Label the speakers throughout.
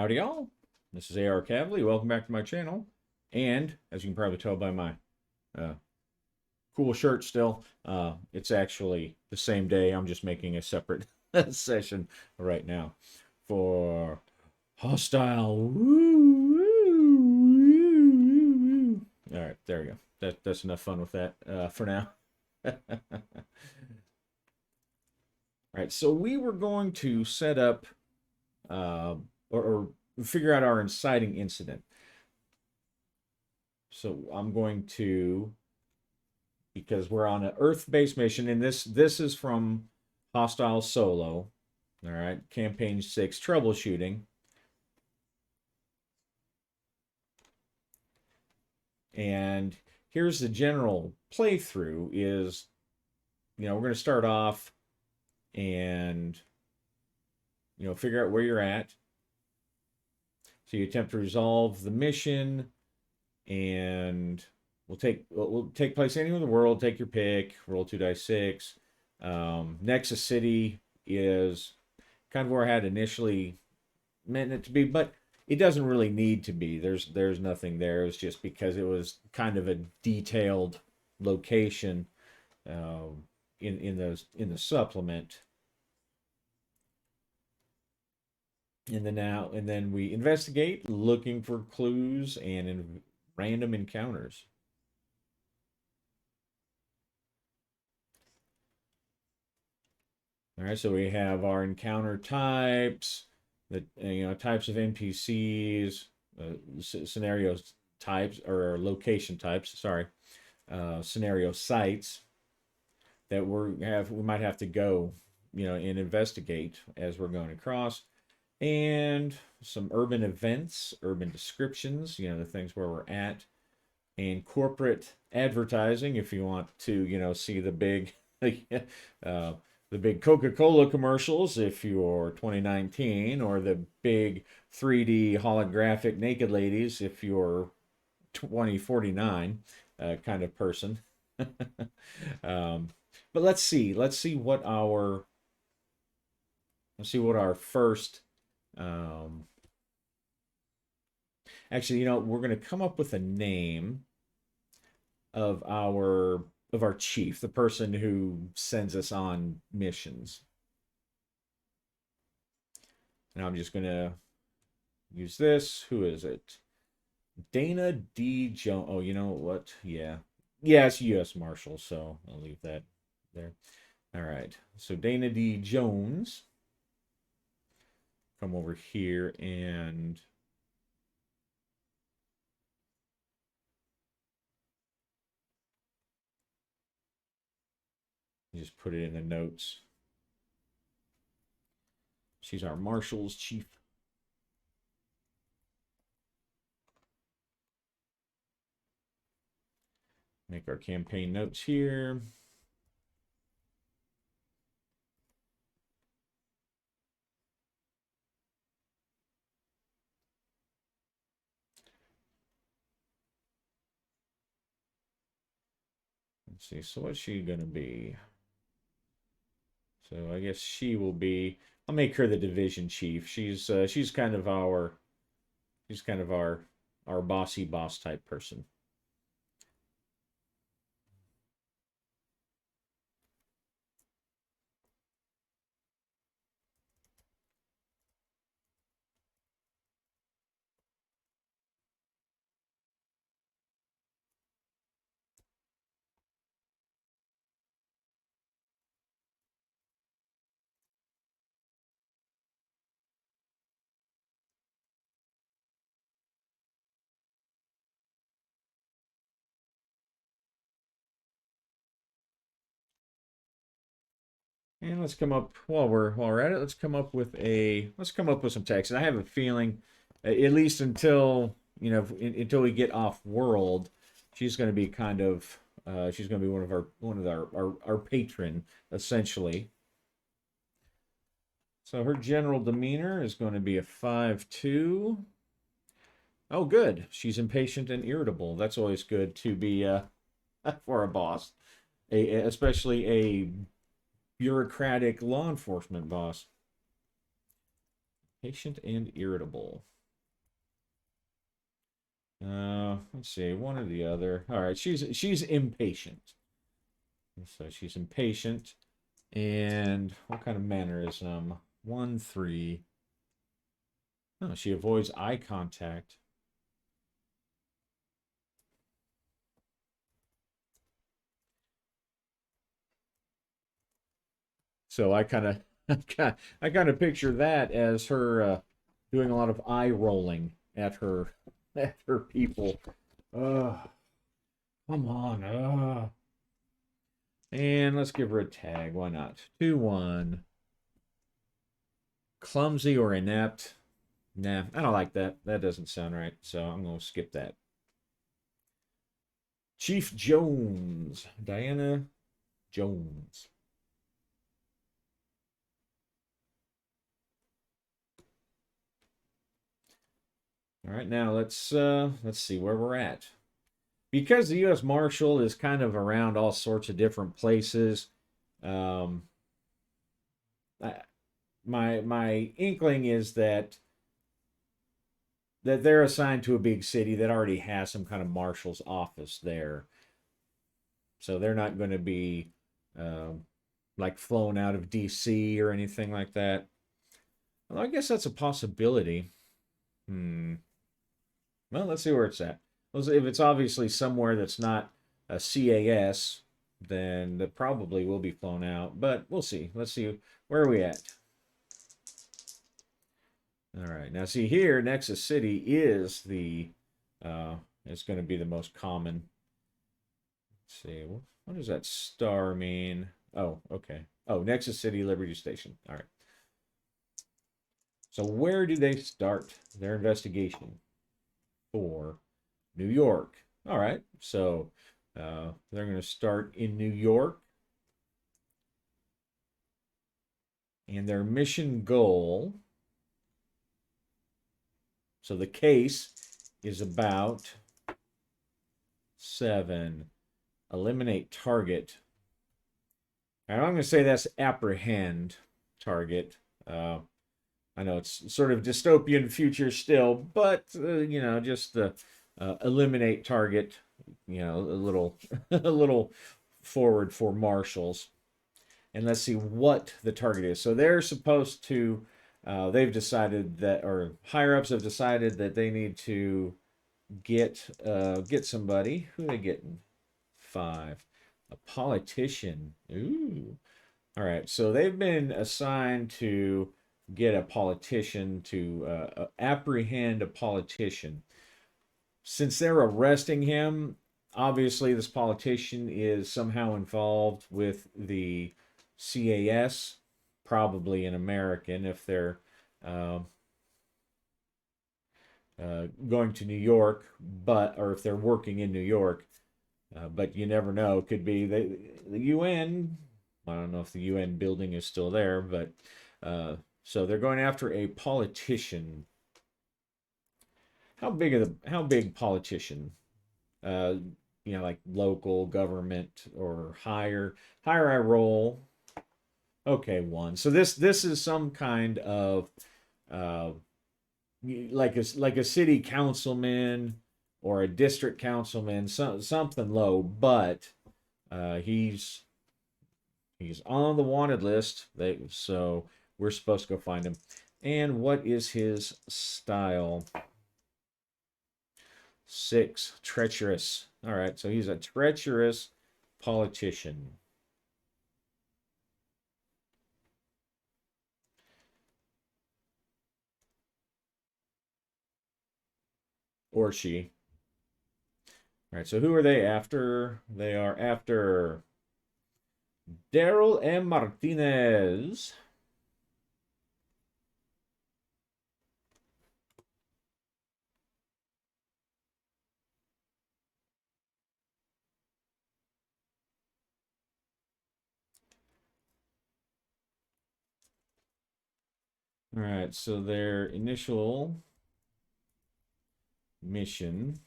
Speaker 1: Howdy y'all, this is AR Cavally. Welcome back to my channel. And as you can probably tell by my uh, cool shirt still, it's actually the same day. I'm just making a separate session right now for Hostile. Woo, woo, woo, woo. All right, there we go. That's enough fun with that for now. All right, so we were going to set up or figure out our inciting incident. So I'm going to, because we're on an Earth-based mission, and this is from Hostile Solo. All right, Campaign 6, Troubleshooting. And here's the general playthrough is, we're going to start off and, figure out where you're at. So you attempt to resolve the mission, and will take place anywhere in the world. Take your pick. Roll 2d6. Nexus City is kind of where I had initially meant it to be, but it doesn't really need to be. There's nothing there. It was just because it was kind of a detailed location in the supplement. And then we investigate, looking for clues and random encounters. All right, so we have our encounter types, the types of NPCs, scenarios types or location types. Sorry, scenario sites that we might have to go, and investigate as we're going across, and some urban events, urban descriptions, the things where we're at, and corporate advertising if you want to, see the big the big Coca-Cola commercials if you're 2019, or the big 3D holographic naked ladies if you're 2049 kind of person. But let's see what our first actually, we're going to come up with a name of our chief, the person who sends us on missions. And I'm just going to use this. Who is it? Dana D. Jones. Oh, you know what? Yeah. Yeah, it's U.S. Marshal, so I'll leave that there. All right. So Dana D. Jones. Come over here and just put it in the notes. She's our marshal's chief. Make our campaign notes here. Let's see, so what's she gonna be? So I guess she will be, I'll make her the division chief. She's kind of our bossy boss type person. And let's come up while we're at it. Let's come up with some text. And I have a feeling, at least until until we get off world, she's going to be she's going to be one of our patron essentially. So her general demeanor is going to be a 5-2. Oh, good. She's impatient and irritable. That's always good to be for a boss, especially a bureaucratic law enforcement boss. Patient and irritable. Let's see, one or the other. All right, she's impatient. So she's impatient. And what kind of mannerism? 1, 3. Oh, she avoids eye contact. So I kind of, I kind of picture that as her doing a lot of eye rolling at her, at her people. Uh, come on. And let's give her a tag. Why not? 2-1. Clumsy or inept. Nah, I don't like that. That doesn't sound right. So I'm going to skip that. Chief Jones. Diana Jones. All right, now let's see where we're at. Because the U.S. Marshal is kind of around all sorts of different places. Um, my inkling is that they're assigned to a big city that already has some kind of marshal's office there. So they're not going to be um, like flown out of D.C. or anything like that. Well, I guess that's a possibility. Hmm. Well, let's see where it's at. If it's obviously somewhere that's not a CAS, then it probably will be flown out. But we'll see. Let's see. Where are we at? All right. Now, see here, Nexus City is the it's going to be the most common. Let's see. What does that star mean? Oh, okay. Oh, Nexus City, Liberty Station. All right. So where do they start their investigation? For New York. All right. So they're going to start in New York. And their mission goal. So the case is about 7. Eliminate target. And I'm going to say that's apprehend target. I know it's sort of dystopian future still, but just eliminate target. A little, a little forward for marshals, and let's see what the target is. So they're supposed to. They've decided that, or higher ups have decided that they need to get somebody. Who are they getting? 5. A politician. Ooh. All right. So they've been assigned to get a politician to apprehend a politician. Since they're arresting him, obviously this politician is somehow involved with the CAS, probably an American if they're uh, going to New York, or if they're working in New York. But you never know. Could be the UN. I don't know if the UN building is still there, but so they're going after a politician. How big politician? Uh, like local government or higher. Higher I roll. Okay, 1. So this is some kind of uh, like a city councilman or a district councilman, something low, but he's on the wanted list. So we're supposed to go find him. And what is his style? 6. Treacherous. All right, so he's a treacherous politician. Or she. All right, so who are they after? They are after Daryl M. Martinez. All right, so their initial mission: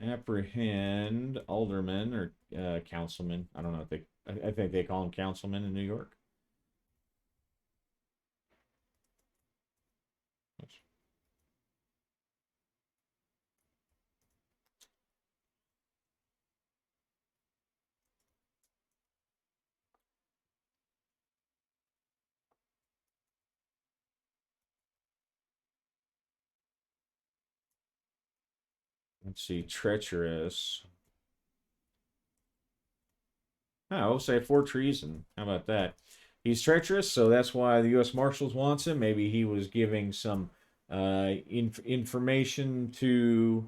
Speaker 1: apprehend aldermen or councilmen. I don't know if I think they call them councilmen in New York. Let's see, treacherous. Oh, I'll say for treason. How about that? He's treacherous, so that's why the U.S. Marshals wants him. Maybe he was giving some information to,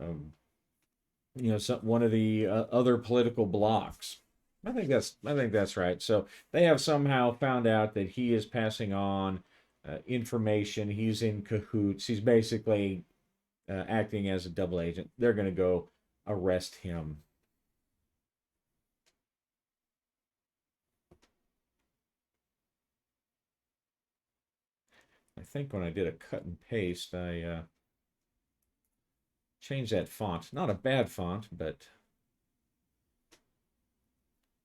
Speaker 1: um, one of the other political blocs. I think that's right. So they have somehow found out that he is passing on information. He's in cahoots. He's basically acting as a double agent. They're going to go arrest him. I think when I did a cut and paste, I changed that font. Not a bad font, but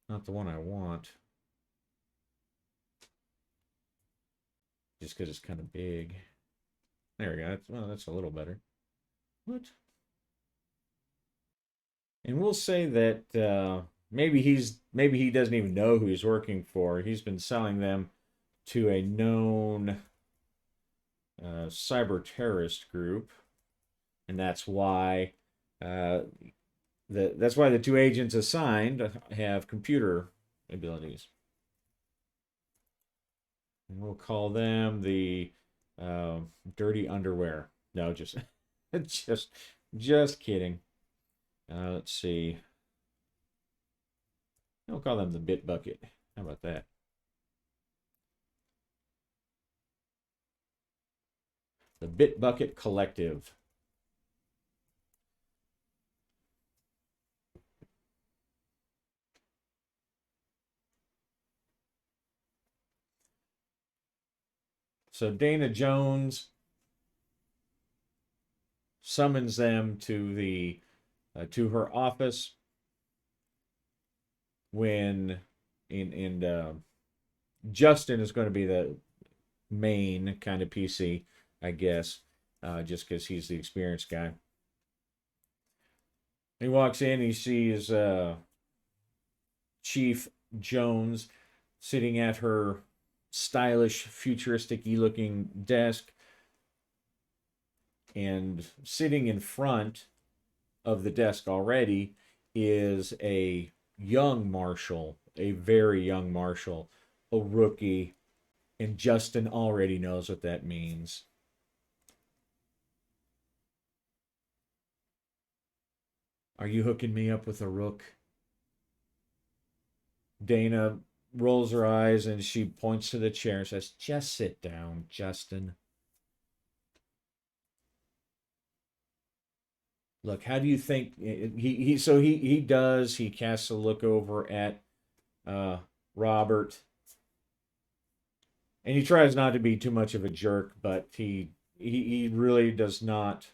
Speaker 1: not the one I want. Just because it's kind of big. There we go. That's a little better. What? And we'll say that maybe he doesn't even know who he's working for. He's been selling them to a known cyber terrorist group, and uh, that's why the two agents assigned have computer abilities. And we'll call them the uh, dirty underwear. No, just just just kidding. Let's see. We'll call them the Bit Bucket. How about that? The Bit Bucket Collective. So Dana Jones summons them to her office when Justin is going to be the main kind of PC, I guess, just because he's the experienced guy. He walks in, he sees Chief Jones sitting at her stylish, futuristic-y looking desk, and sitting in front of the desk already is a young marshal, a very young marshal, a rookie, and Justin already knows what that means. Are you hooking me up with a rook? Dana rolls her eyes and she points to the chair and says, "Just sit down, Justin. Look, how do you think he casts a look over at Robert, and he tries not to be too much of a jerk, but he really does not,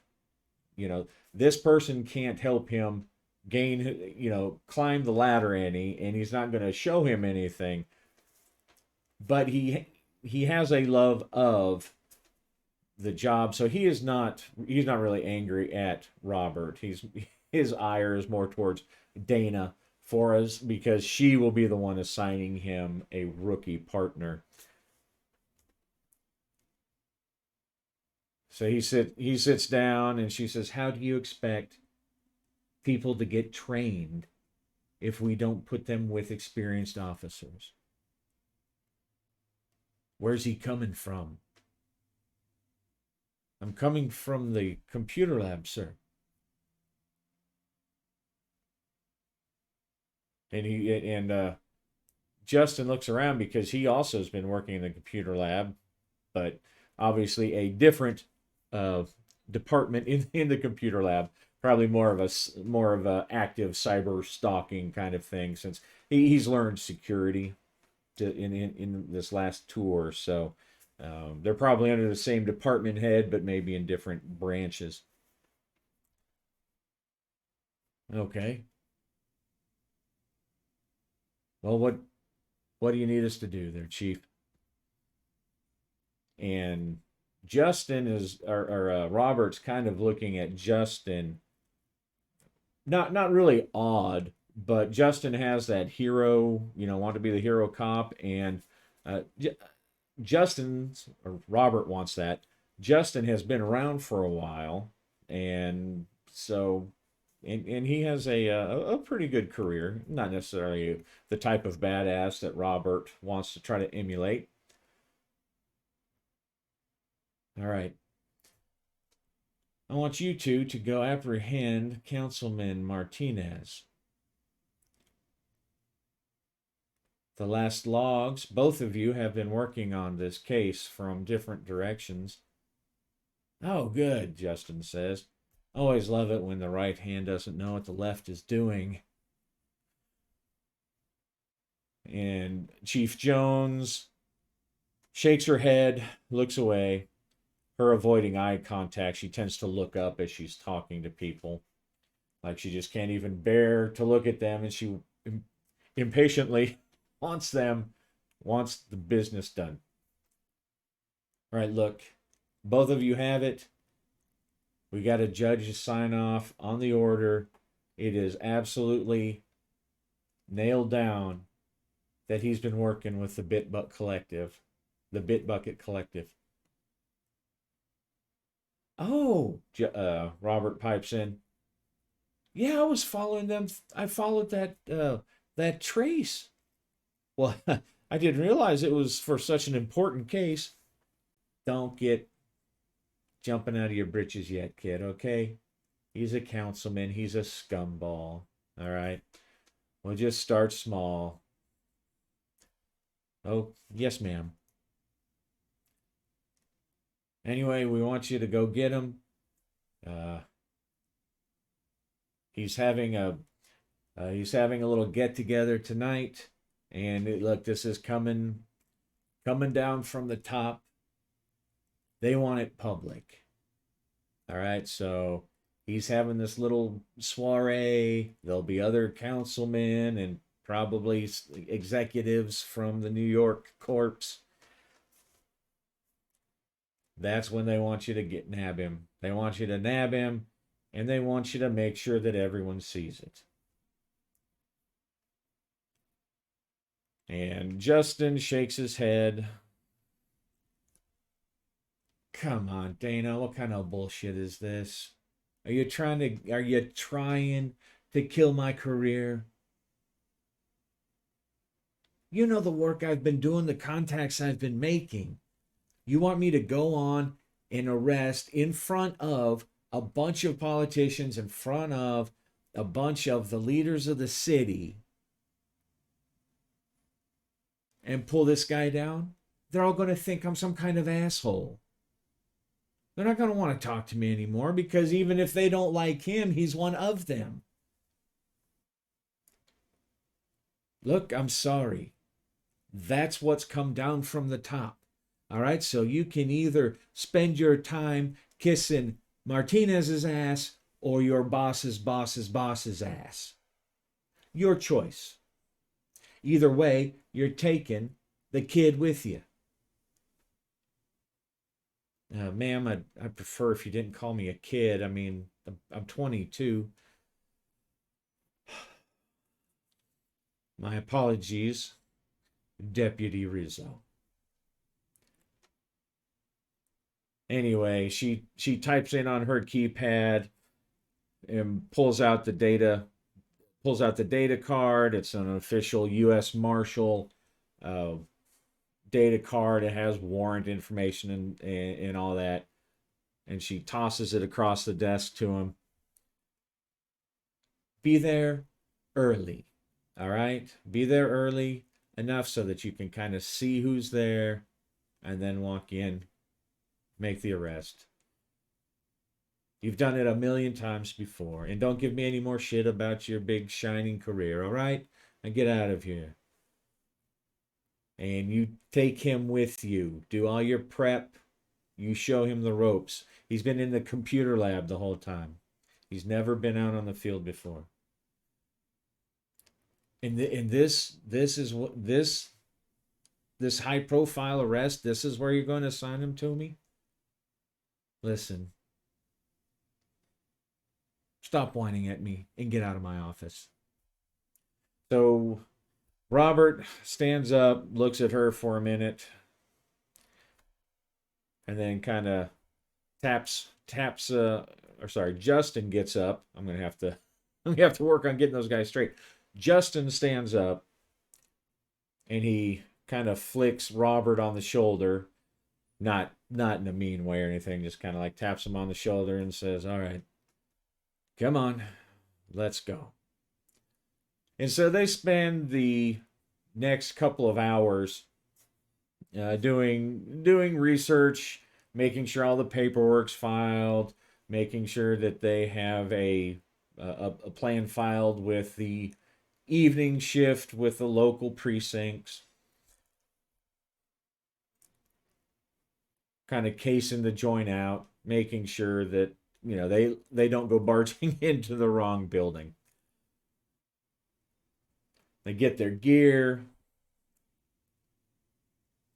Speaker 1: this person can't help him gain, climb the ladder any, and he's not going to show him anything, but he has a love of the job, so he's not really angry at Robert. His ire is more towards Dana for us because she will be the one assigning him a rookie partner. So he sits down and she says, "How do you expect people to get trained if we don't put them with experienced officers?" Where's he coming from? "I'm coming from the computer lab, sir." And Justin looks around because he also has been working in the computer lab, but obviously a different uh, department in the computer lab. Probably more of a active cyber stalking kind of thing, since he's learned security in this last tour. So they're probably under the same department head, but maybe in different branches. Okay. Well, what do you need us to do there, Chief? And Justin is or Robert's kind of looking at Justin, not really odd, but Justin has that hero, want to be the hero cop, and uh, Justin's or Robert wants that. Justin has been around for a while, and So, and he has a pretty good career. Not necessarily the type of badass that Robert wants to try to emulate. All right. I want you two to go apprehend Councilman Martinez. The last logs, both of you have been working on this case from different directions. Oh, good, Justin says. Always love it when the right hand doesn't know what the left is doing. And Chief Jones shakes her head, looks away. Her avoiding eye contact, she tends to look up as she's talking to people. Like she just can't even bear to look at them, and she impatiently wants the business done. All right, look, both of you have it. We got a judge to sign off on the order. It is absolutely nailed down that he's been working with the Bitbucket Collective. Oh, Robert pipes in. Yeah, I was following them. I followed that trace. Well, I didn't realize it was for such an important case. Don't get jumping out of your britches yet, kid, okay? He's a councilman. He's a scumball. All right. We'll just start small. Oh, yes, ma'am. Anyway, we want you to go get him. He's having a little get together tonight, and look, this is coming down from the top. They want it public. All right, so he's having this little soiree. There'll be other councilmen and probably executives from the New York courts. That's when they want you to nab him. They want you to nab him, and they want you to make sure that everyone sees it. And Justin shakes his head. Come on, Dana, what kind of bullshit is this? Are you trying to kill my career? You know the work I've been doing, the contacts I've been making. You want me to go on and arrest in front of a bunch of politicians, in front of a bunch of the leaders of the city, and pull this guy down? They're all going to think I'm some kind of asshole. They're not going to want to talk to me anymore because even if they don't like him, he's one of them. Look, I'm sorry. That's what's come down from the top. All right, so you can either spend your time kissing Martinez's ass or your boss's ass. Your choice. Either way, you're taking the kid with you. Ma'am, I'd prefer if you didn't call me a kid. I mean, I'm 22. My apologies, Deputy Rizzo. Anyway, she types in on her keypad and pulls out the data card. It's an official U.S. Marshal data card. It has warrant information and all that. And she tosses it across the desk to him. Be there early. All right? Be there early enough so that you can kind of see who's there and then walk in, make the arrest. You've done it a million times before. And don't give me any more shit about your big shining career, all right? And get out of here. And you take him with you. Do all your prep. You show him the ropes. He's been in the computer lab the whole time. He's never been out on the field before. And this is what this high profile arrest, this is where you're going to assign him to me? Listen. Stop whining at me and get out of my office. So Robert stands up, looks at her for a minute, and then kind of taps Justin gets up. I'm gonna have to work on getting those guys straight. Justin stands up and he kind of flicks Robert on the shoulder, not in a mean way or anything, just kind of like taps him on the shoulder and says, "All right, come on, let's go." And so they spend the next couple of hours doing research, making sure all the paperwork's filed, making sure that they have a plan filed with the evening shift with the local precincts, kind of casing the joint out, making sure that they don't go barging into the wrong building. They get their gear,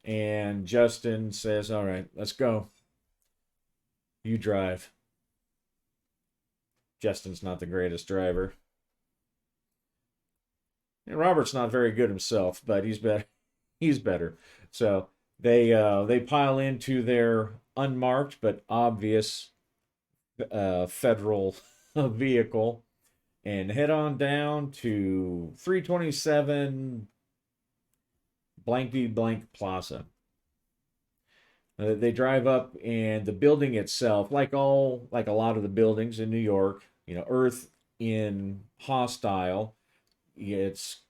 Speaker 1: and Justin says, "All right, let's go. You drive." Justin's not the greatest driver. And Robert's not very good himself, but he's better. He's better. So they pile into their unmarked but obvious federal vehicle and head on down to 327 blankety blank plaza. They drive up, and the building itself, like a lot of the buildings in New York, Earth in hostile. It's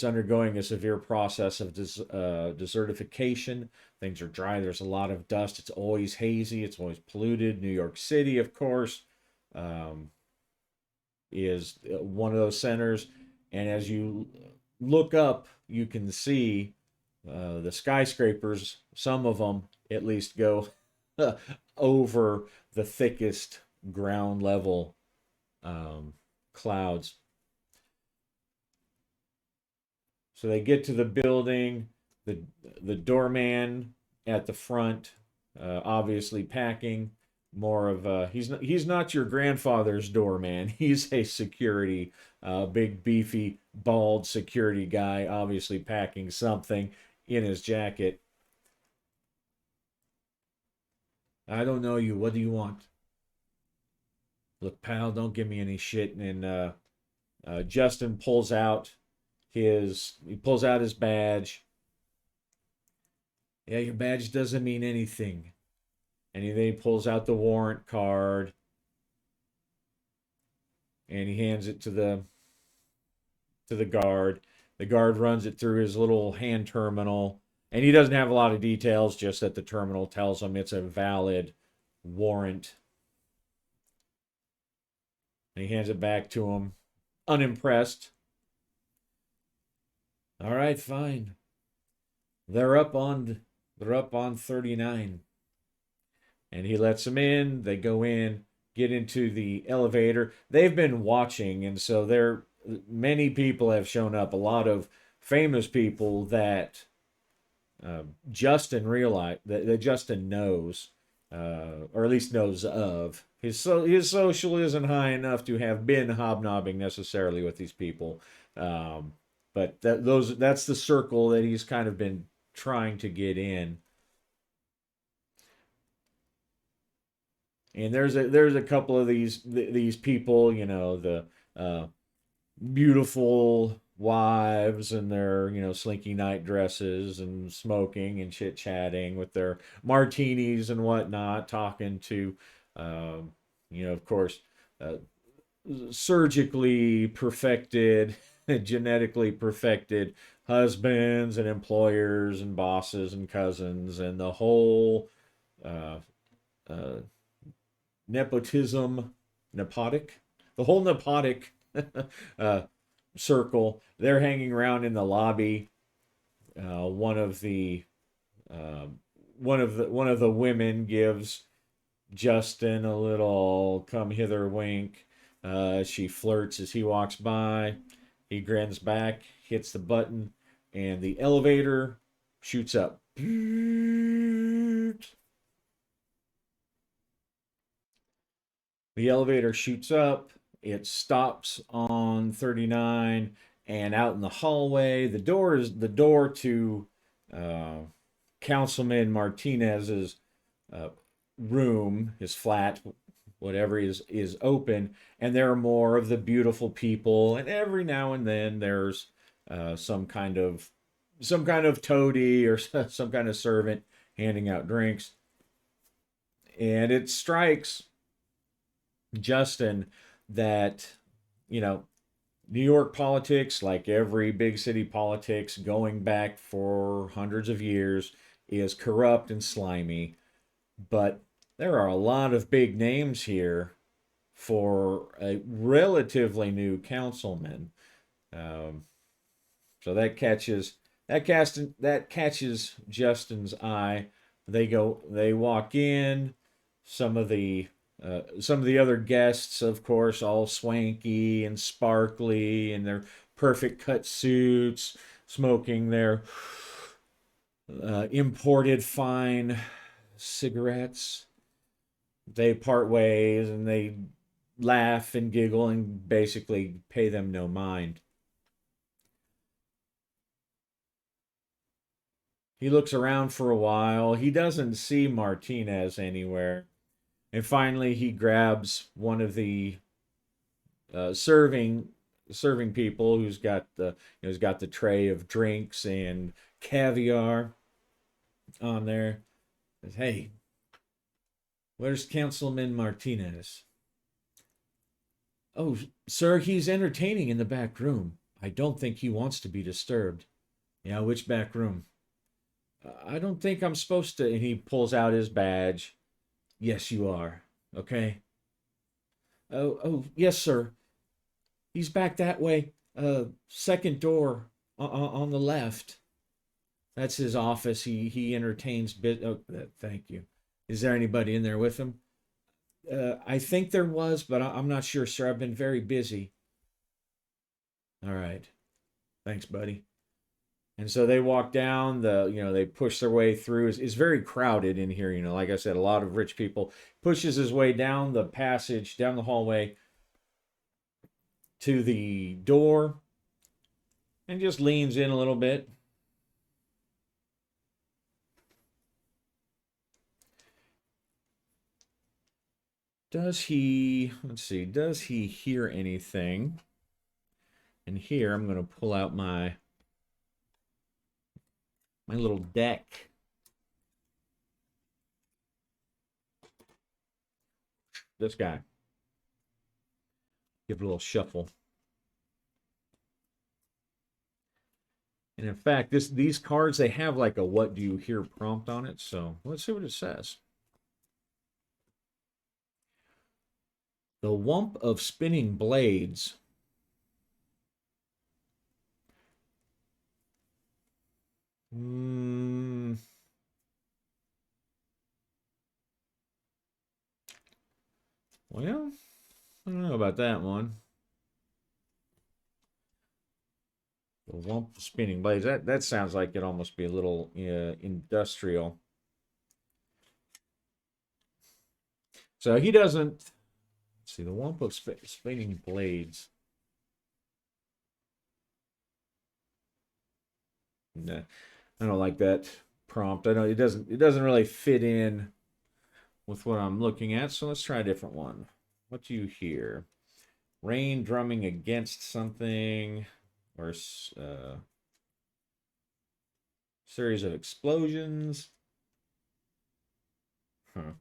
Speaker 1: undergoing a severe process of desertification. Things are dry. There's a lot of dust. It's always hazy. It's always polluted. New York City, of course, is one of those centers. And as you look up, you can see the skyscrapers. Some of them at least go over the thickest ground level clouds. So they get to the building. The doorman at the front, obviously packing. More of he's not your grandfather's doorman. He's a security, big beefy bald security guy, obviously packing something in his jacket. "I don't know you. What do you want?" "Look, pal, don't give me any shit." And Justin pulls out his badge. "Yeah, your badge doesn't mean anything." And then he pulls out the warrant card and he hands it to the guard. The guard runs it through his little hand terminal, and he doesn't have a lot of details, just that the terminal tells him it's a valid warrant. And he hands it back to him, unimpressed. "All right, fine. They're up on 39." And he lets them in. They go in, get into the elevator. They've been watching, and so many people have shown up. A lot of famous people that Justin realized that Justin knows, or at least knows of. His social isn't high enough to have been hobnobbing necessarily with these people, but that's the circle that he's kind of been trying to get in. And there's a couple of these people, the beautiful wives in their slinky night dresses and smoking and chit chatting with their martinis and whatnot, talking to of course, uh, surgically perfected, genetically perfected husbands and employers and bosses and cousins and the whole uh, uh, nepotism, nepotic, the whole nepotic uh, circle. They're hanging around in the lobby. One of the women gives Justin a little "come hither" wink. She flirts as he walks by. He grins back, hits the button, and the elevator shoots up. The elevator shoots up. It stops on 39, and out in the hallway, the door to uh, Councilman Martinez's uh, room, his flat, whatever is open, and there are more of the beautiful people, and every now and then there's some kind of toady or some kind of servant handing out drinks. And it strikes Justin that, you know, New York politics, like every big city politics going back for hundreds of years, is corrupt and slimy. But there are a lot of big names here for a relatively new councilman. Um, so that catches Justin's eye. They walk in. Some of the other guests, of course, all swanky and sparkly in their perfect cut suits, smoking their imported fine cigarettes. They part ways and they laugh and giggle and basically pay them no mind. He looks around for a while. He doesn't see Martinez anywhere. And finally, he grabs one of the uh, serving serving people who's got the tray of drinks and caviar on there. Says, "Hey, where's Councilman Martinez?" "Oh, sir, he's entertaining in the back room. I don't think he wants to be disturbed." "Yeah, which back room?" "I don't think I'm supposed to." And he pulls out his badge. "Yes, you are. Okay." Oh, yes, sir. He's back that way. Second door on the left. That's his office. He entertains bit. Oh, thank you. Is there anybody in there with him? I think there was, but I'm not sure, sir. I've been very busy. All right. Thanks, buddy. And so they walk down they push their way through. It's very crowded in here. Like I said, a lot of rich people. Pushes his way down the passage, down the hallway to the door, and just leans in a little bit. Let's see, does he hear anything? And here I'm going to pull out my little deck. This guy. Give it a little shuffle. And in fact, these cards, they have like a "what do you hear" prompt on it. So let's see what it says. The whump of spinning blades. Hmm. Well, I don't know about that one. The whump of spinning blades. That sounds like it almost be a little industrial. So he doesn't. Let's see, the whump of spinning blades. Nah, I don't like that prompt. I know it doesn't really fit in with what I'm looking at. So let's try a different one. What do you hear? Rain drumming against something, or series of explosions. Huh.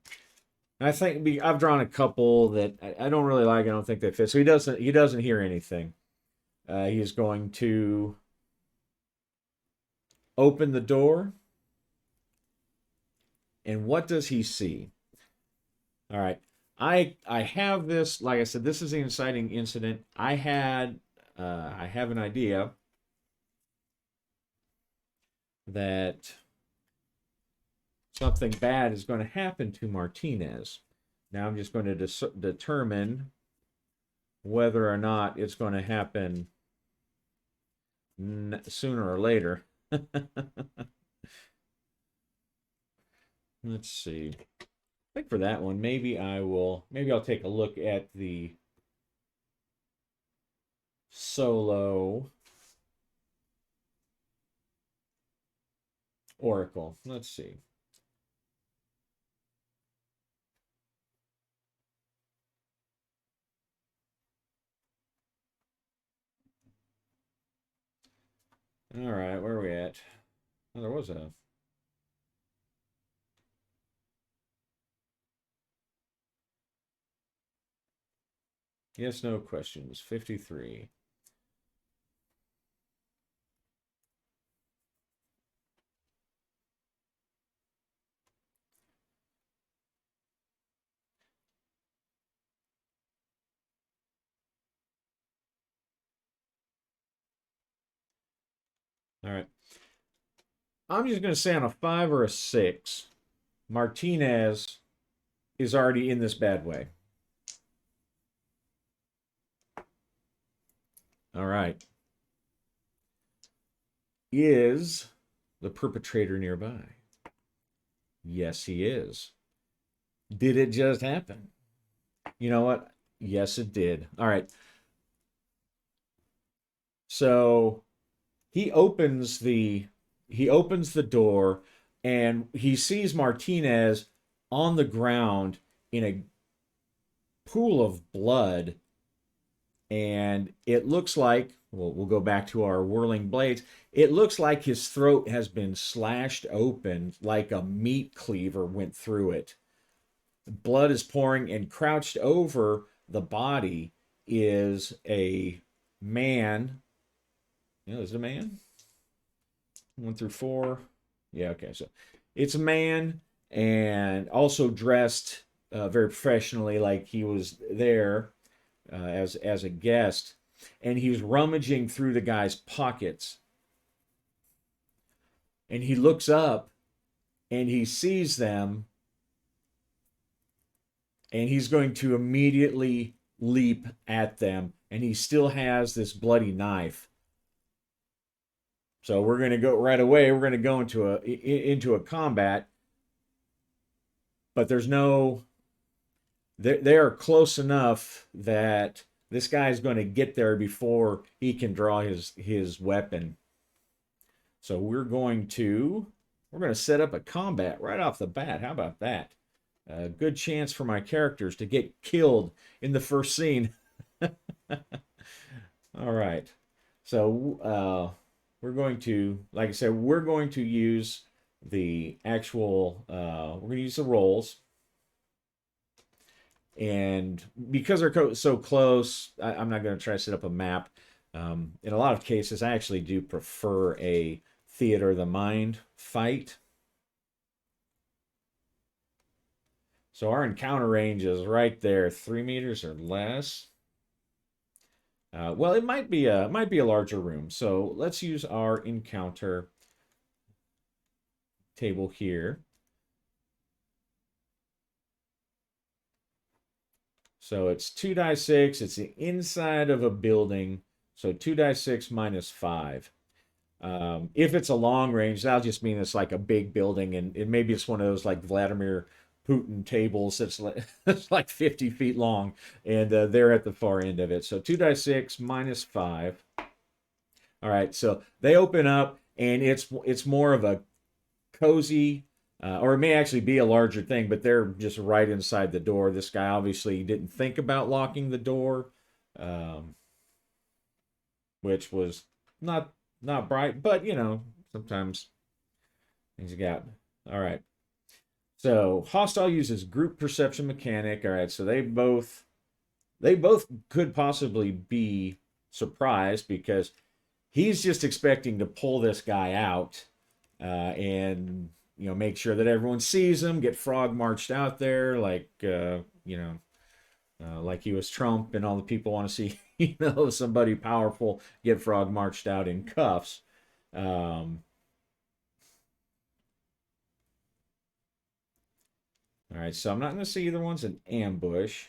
Speaker 1: I think I've drawn a couple that I don't really like. I don't think they fit. So he doesn't hear anything. He's going to open the door, and what does he see? All right. I have this, like I said, this is the inciting incident. I have an idea that something bad is going to happen to Martinez. Now I'm just going to determine whether or not it's going to happen sooner or later. Let's see. I think for that one, maybe I'll take a look at the solo oracle. Let's see. All right, where are we at? Oh, there was a. Yes, no questions. 53. All right. I'm just going to say on a 5 or a 6, Martinez is already in this bad way. All right. Is the perpetrator nearby? Yes, he is. Did it just happen? You know what? Yes, it did. All right. So he opens the he opens the door and he sees Martinez on the ground in a pool of blood, and it looks like, well, we'll go back to our whirling blades. It looks like his throat has been slashed open, like a meat cleaver went through it. Blood is pouring, and crouched over the body is a man. Is it a man? 1 through 4. Yeah, okay. So it's a man, and also dressed very professionally, like he was there as a guest, and he was rummaging through the guy's pockets. And he looks up and he sees them, and he's going to immediately leap at them. And he still has this bloody knife. So we're going to go right away. We're going to go into a combat, but there's no. They are close enough that this guy is going to get there before he can draw his weapon. So we're going to set up a combat right off the bat. How about that? A good chance for my characters to get killed in the first scene. All right. So we're going to, like I said, we're going to use the actual. We're going to use the rolls, and because they're so close, I'm not going to try to set up a map. In a lot of cases, I actually do prefer a theater of the mind fight. So our encounter range is right there, 3 meters or less. Well, it might be a larger room. So let's use our encounter table here. So it's 2 die 6. It's the inside of a building. So 2 die 6 minus 5. If it's a long range, that'll just mean it's like a big building, and maybe it's one of those like Vladimir Putin tables that's like, that's like 50 feet long, and they're at the far end of it. So 2 die 6 minus 5. All right, so they open up, and it's more of a cozy, or it may actually be a larger thing, but they're just right inside the door. This guy obviously didn't think about locking the door, um, which was not not bright, but sometimes things you got. All right. So hostile uses group perception mechanic. All right. So they both could possibly be surprised because he's just expecting to pull this guy out, and make sure that everyone sees him. Get Frog marched out there like like he was Trump, and all the people want to see somebody powerful get Frog marched out in cuffs. Um, all right, so I'm not going to say either one's an ambush.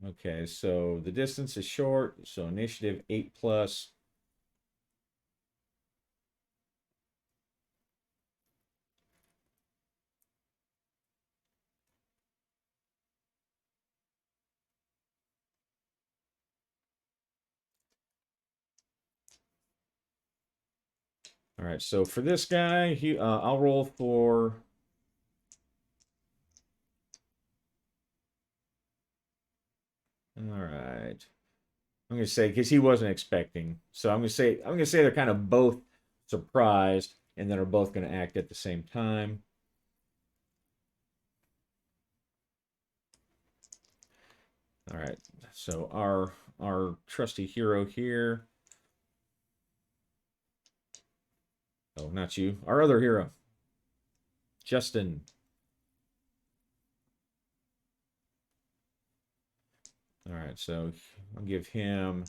Speaker 1: Okay, so the distance is short, so initiative 8 plus. All right, so for this guy, I'll roll for. All right, I'm gonna say because he wasn't expecting, so I'm gonna say they're kind of both surprised, and then are both going to act at the same time. All right, so our trusty hero here. Oh, not you. Our other hero, Justin. All right, so I'll give him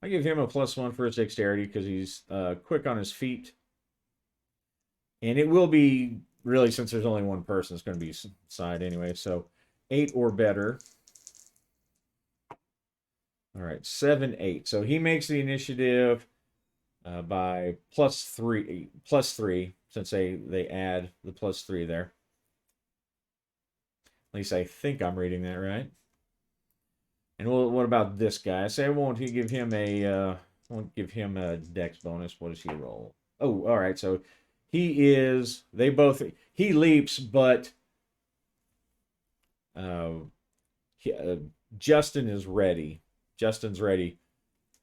Speaker 1: a +1 for his dexterity because he's quick on his feet. And it will be really, since there's only one person, it's going to be side anyway. So 8 or better. All right, 7, 8. So he makes the initiative by +3, since they add the +3 there. At least I think I'm reading that right. And what about this guy? I say I won't give him a dex bonus. What does he roll? Oh, all right. So he leaps, but uh, he, Justin is ready. Justin's ready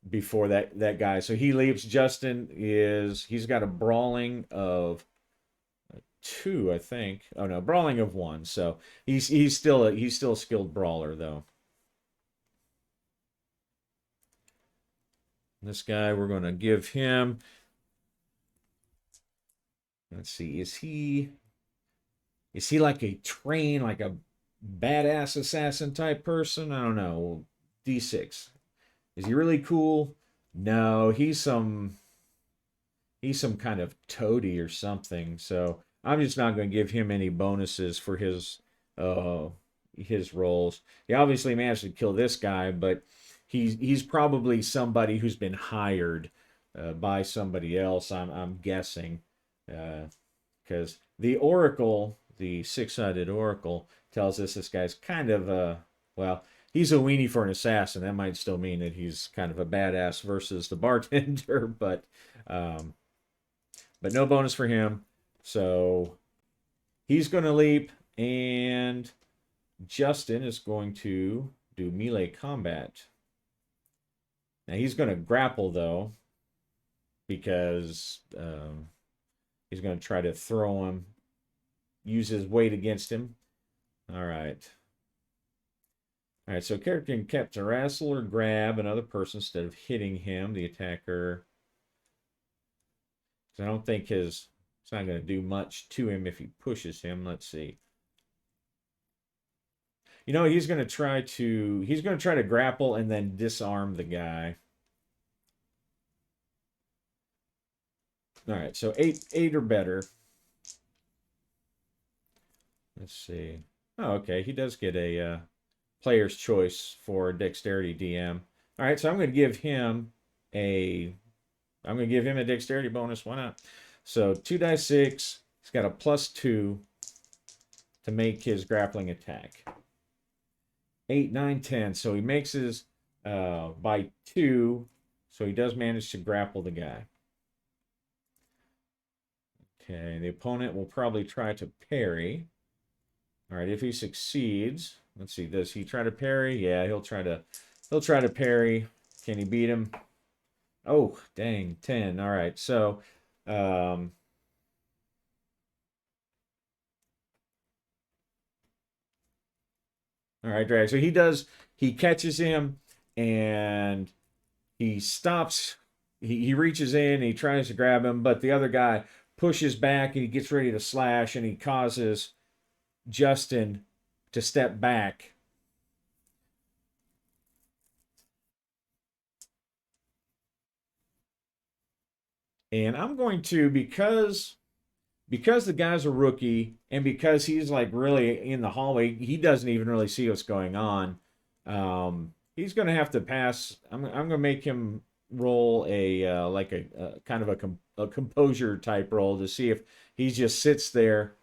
Speaker 1: before that guy. So he leaps. He's got a brawling of 2, I think. Oh no, brawling of 1. So he's still a skilled brawler though. This guy, we're going to give him. Let's see. Is he like a like a badass assassin type person? I don't know. D6. Is he really cool? No, he's some kind of toady or something. So I'm just not going to give him any bonuses for his roles. He obviously managed to kill this guy, but he's probably somebody who's been hired by somebody else. I'm guessing, because the Oracle, the 6-sided Oracle, tells us this guy's kind of well, he's a weenie for an assassin. That might still mean that he's kind of a badass versus the bartender, but no bonus for him. So he's going to leap, and Justin is going to do melee combat. Now he's going to grapple though, because he's going to try to throw him, use his weight against him. All right. All right, so character can kept to wrestle or grab another person instead of hitting him, the attacker. I don't think it's not going to do much to him if he pushes him. Let's see. He's going to try to grapple and then disarm the guy. All right, so 8 or better. Let's see. Oh, okay. He does get a player's choice for dexterity DM. All right, so I'm going to give him a dexterity bonus. Why not? So 2d6. He's got a +2 to make his grappling attack. 8, 9, 10. So he makes his by 2. So he does manage to grapple the guy. Okay, the opponent will probably try to parry. All right, if he succeeds, let's see, does he try to parry? Yeah, he'll try to parry. Can he beat him? Oh, dang, 10. All right, so all right, drag. So he catches him, and he stops. He reaches in, he tries to grab him, but the other guy pushes back, and he gets ready to slash, and he causes Justin to step back. And I'm going to, because the guy's a rookie, and because he's like really in the hallway, he doesn't even really see what's going on. He's going to have to pass. I'm going to make him roll a kind of a composure type roll to see if he just sits there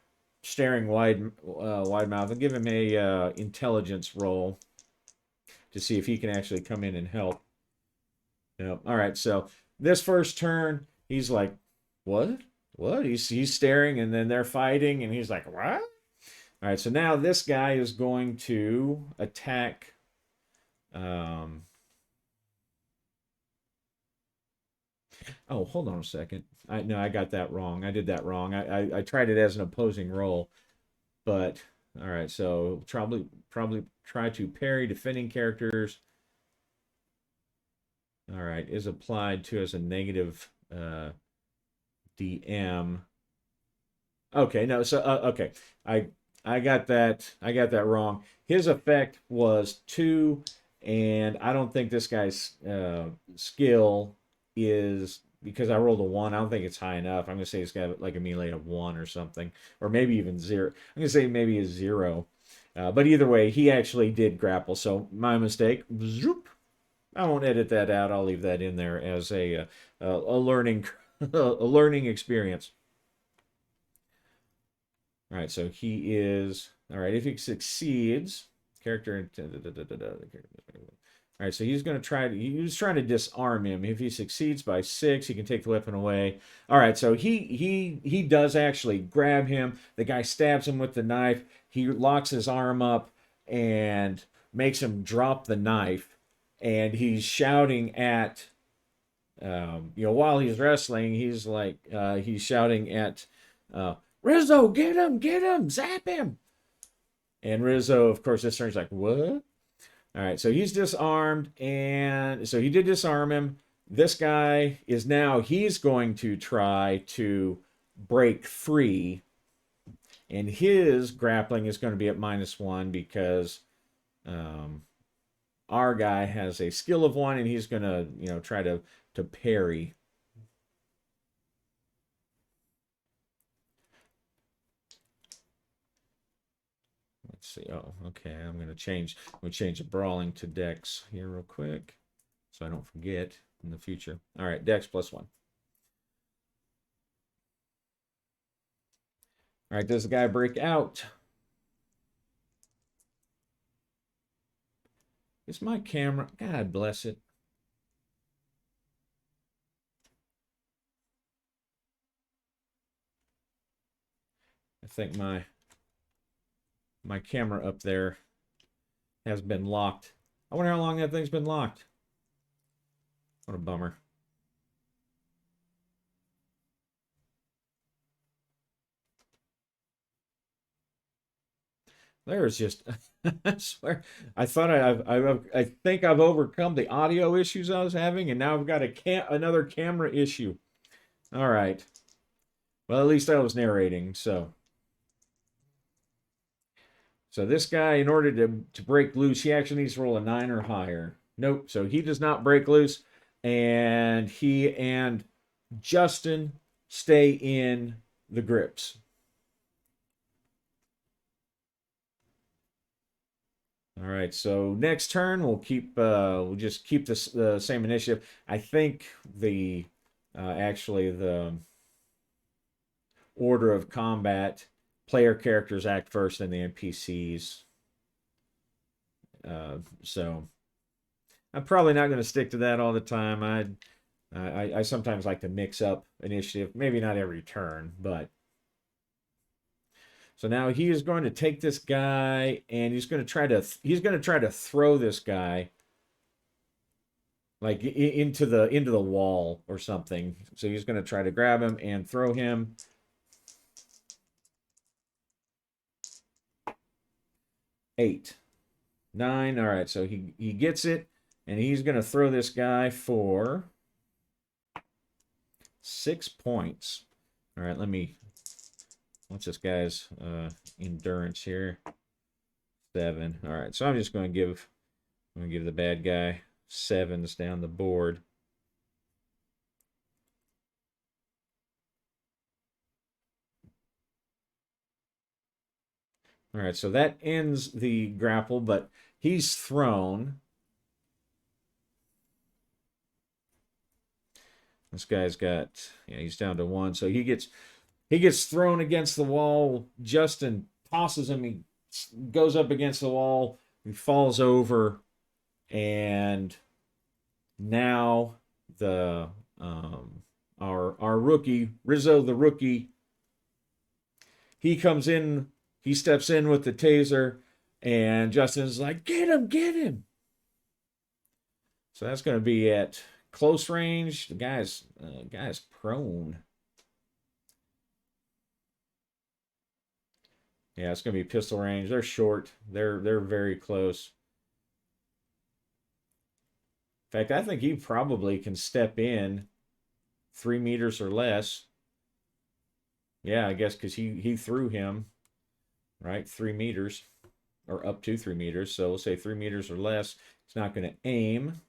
Speaker 1: staring wide mouth. I'll give him a intelligence roll to see if he can actually come in and help. Yep. All right. So this first turn, he's like, "What? What?" He's staring, and then they're fighting, and he's like, "What?" All right. So now this guy is going to attack. Oh, hold on a second. No, I got that wrong. I did that wrong. I tried it as an opposing roll, but all right. So probably try to parry defending characters. All right, is applied to as a negative DM. Okay, no, so okay, I I got that. I got that wrong. His effect was 2, and I don't think this guy's skill is, because I rolled a 1. I don't think it's high enough. I'm gonna say he's got like a melee of 1 or something, or maybe even 0. I'm gonna say maybe a 0. But either way, he actually did grapple. So my mistake. Zoop. I won't edit that out. I'll leave that in there as a learning a learning experience. All right, so he is all right. If he succeeds, character. All right, so he's going to try to. He was trying to disarm him. If he succeeds by 6, he can take the weapon away. All right, so he does actually grab him. The guy stabs him with the knife. He locks his arm up and makes him drop the knife. And he's shouting at, while he's wrestling, he's shouting at Rizzo, get him, zap him. And Rizzo, of course, this turns like, what? All right, so he's disarmed, and so he did disarm him. This guy is now, he's going to try to break free, and his grappling is going to be at -1 because our guy has a skill of 1, and he's going to, try to parry. Let's see. Oh, okay. I'm going to change the brawling to Dex here real quick, so I don't forget in the future. All right, Dex +1. All right, does the guy break out? Is my camera? God bless it. I think my camera up there has been locked. I wonder how long that thing's been locked. What a bummer. There's just, I swear, I thought I think I've overcome the audio issues I was having, and now I've got another camera issue. All right. Well, at least I was narrating, so. So this guy, in order to break loose, he actually needs to roll a 9 or higher. Nope. So he does not break loose, and he and Justin stay in the grips. All right. So next turn we'll just keep this the same initiative. I think the order of combat, player characters act first, then the NPCs. So I'm probably not going to stick to that all the time. I sometimes like to mix up initiative, maybe not every turn, but. So now he is going to take this guy, and he's going to try to throw this guy like into the wall or something. So he's going to try to grab him and throw him. 8, 9. All right, so he gets it, and he's going to throw this guy for 6 points. All right, what's this guy's endurance here? 7. All right, so I'm going to give the bad guy 7s down the board. All right, so that ends the grapple, but he's thrown. This guy's got, he's down to 1, so he gets thrown against the wall. Justin tosses him. He goes up against the wall. He falls over, and now our rookie Rizzo, the rookie, he comes in. He steps in with the taser, and Justin's like, "Get him, get him!" So that's going to be at close range, the guy's prone. Yeah, it's gonna be pistol range. They're short. They're very close. In fact, I think he probably can step in 3 meters or less. Yeah, I guess because he threw him right 3 meters or up to 3 meters. So we'll say 3 meters or less. He's not going to aim.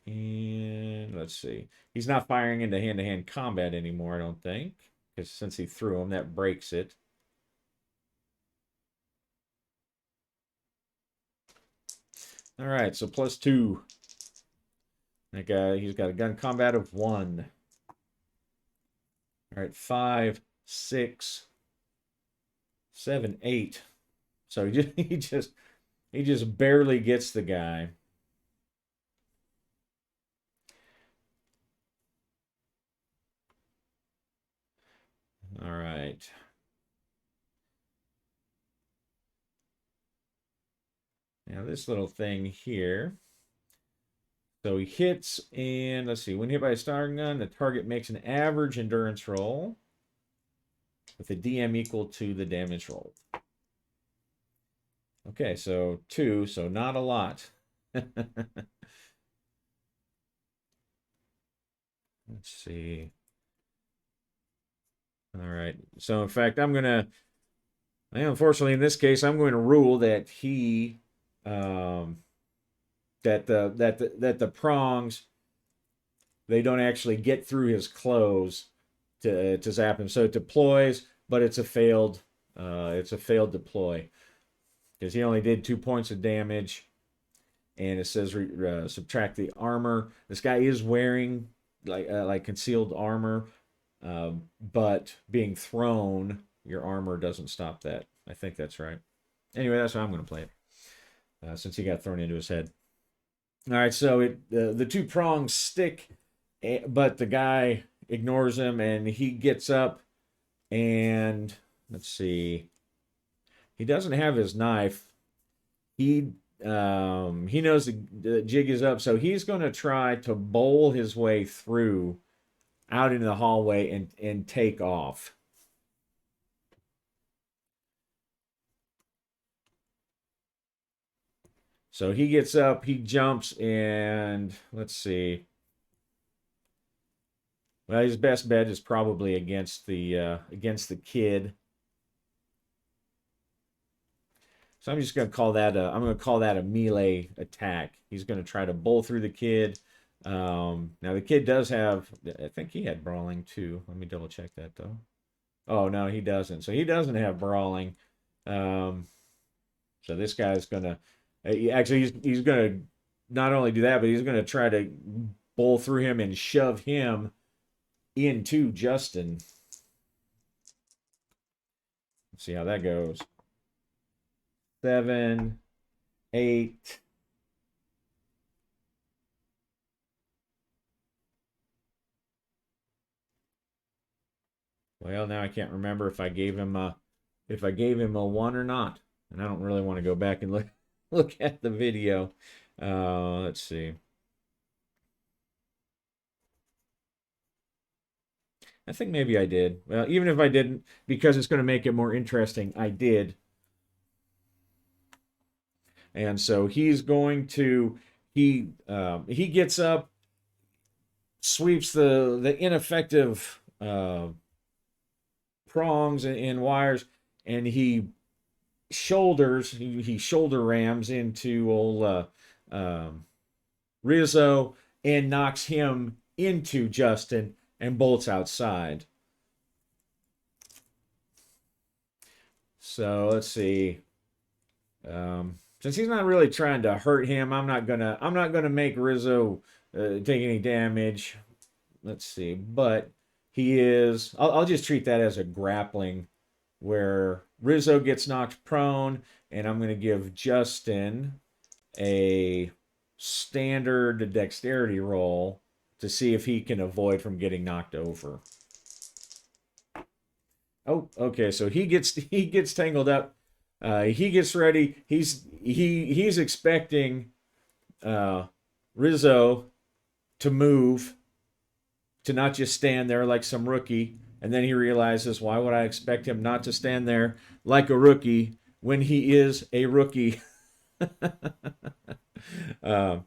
Speaker 1: And let's see. He's not firing into hand-to-hand combat anymore, I don't think, because since he threw him, that breaks it. All right, so +2. That guy, he's got a gun combat of 1. All right, 5, 6, 7, 8. So he just barely gets the guy. All right. Now this little thing here. So he hits, and let's see. When hit by a starting gun, the target makes an average endurance roll with a DM equal to the damage roll. Okay, so 2, so not a lot. Let's see. All right. So in fact, unfortunately in this case, I'm going to rule that the prongs, they don't actually get through his clothes to zap him. So it deploys, but it's a failed deploy because he only did 2 points of damage, and it says subtract the armor. This guy is wearing like concealed armor, but being thrown, your armor doesn't stop that. I think that's right. Anyway, that's how I'm going to play it, since he got thrown into his head. All right, so the 2 prongs stick, but the guy ignores him, and he gets up, and let's see. He doesn't have his knife. He knows the jig is up, so he's going to try to bowl his way through out into the hallway and take off. So he gets up, he jumps, and let's see. Well, his best bet is probably against the kid. So I'm just going to call that a melee attack. He's going to try to bowl through the kid. Now the kid does have, I think he had brawling too. Let me double check that though. Oh no, he doesn't. So he doesn't have brawling. So this guy's gonna he's gonna not only do that, but he's gonna try to bowl through him and shove him into Justin. Let's see how that goes. 7, 8. Well, now I can't remember if I gave him a 1 or not, and I don't really want to go back and look at the video. Let's see. I think maybe I did. Well, even if I didn't, because it's going to make it more interesting, I did. And so he's going to he gets up, sweeps the ineffective prongs and wires, and he shoulder rams into old Rizzo and knocks him into Justin and bolts outside. So let's see. Since he's not really trying to hurt him, I'm not gonna make Rizzo take any damage. Let's see, but he is. I'll just treat that as a grappling, where Rizzo gets knocked prone, and I'm gonna give Justin a standard dexterity roll to see if he can avoid from getting knocked over. Oh, okay. So he gets tangled up. He gets ready. He's expecting Rizzo to move, to not just stand there like some rookie. And then he realizes, why would I expect him not to stand there like a rookie when he is a rookie? uh,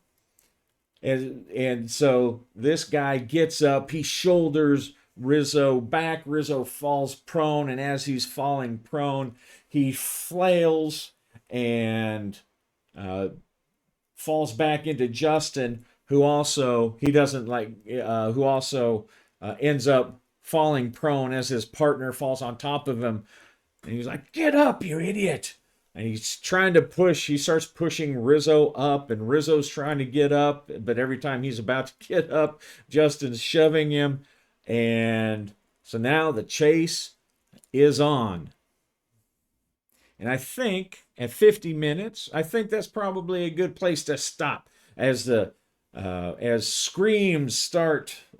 Speaker 1: and so this guy gets up, he shoulders Rizzo back. Rizzo falls prone, and as he's falling prone, he flails and falls back into Justin, who also he doesn't like, who also ends up falling prone as his partner falls on top of him, and he's like, "Get up, you idiot!" And he's trying to push. He starts pushing Rizzo up, and Rizzo's trying to get up, but every time he's about to get up, Justin's shoving him, and so now the chase is on. And I think at 50 minutes, I think that's probably a good place to stop as the as screams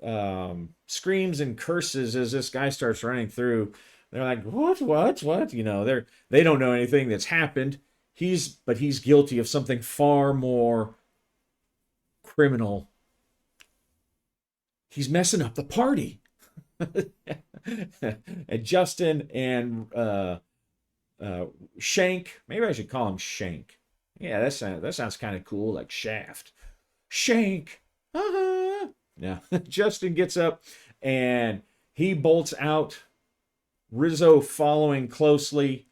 Speaker 1: and curses as this guy starts running through. They're like, what? You know, they don't know anything that's happened. But he's guilty of something far more criminal. He's messing up the party. And Justin and Shank. Maybe I should call him Shank. Yeah, that sounds kind of cool, like Shaft. Shank. Uh-huh. Yeah. Justin gets up and he bolts out. Rizzo following closely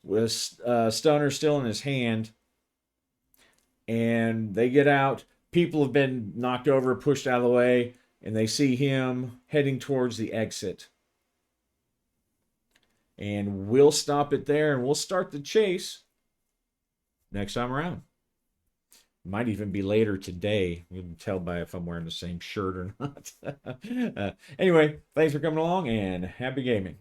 Speaker 1: with Stunner still in his hand. And they get out. People have been knocked over, pushed out of the way, and they see him heading towards the exit. And we'll stop it there, and we'll start the chase next time around. Might even be later today. You can tell by if I'm wearing the same shirt or not. Anyway, thanks for coming along, and happy gaming.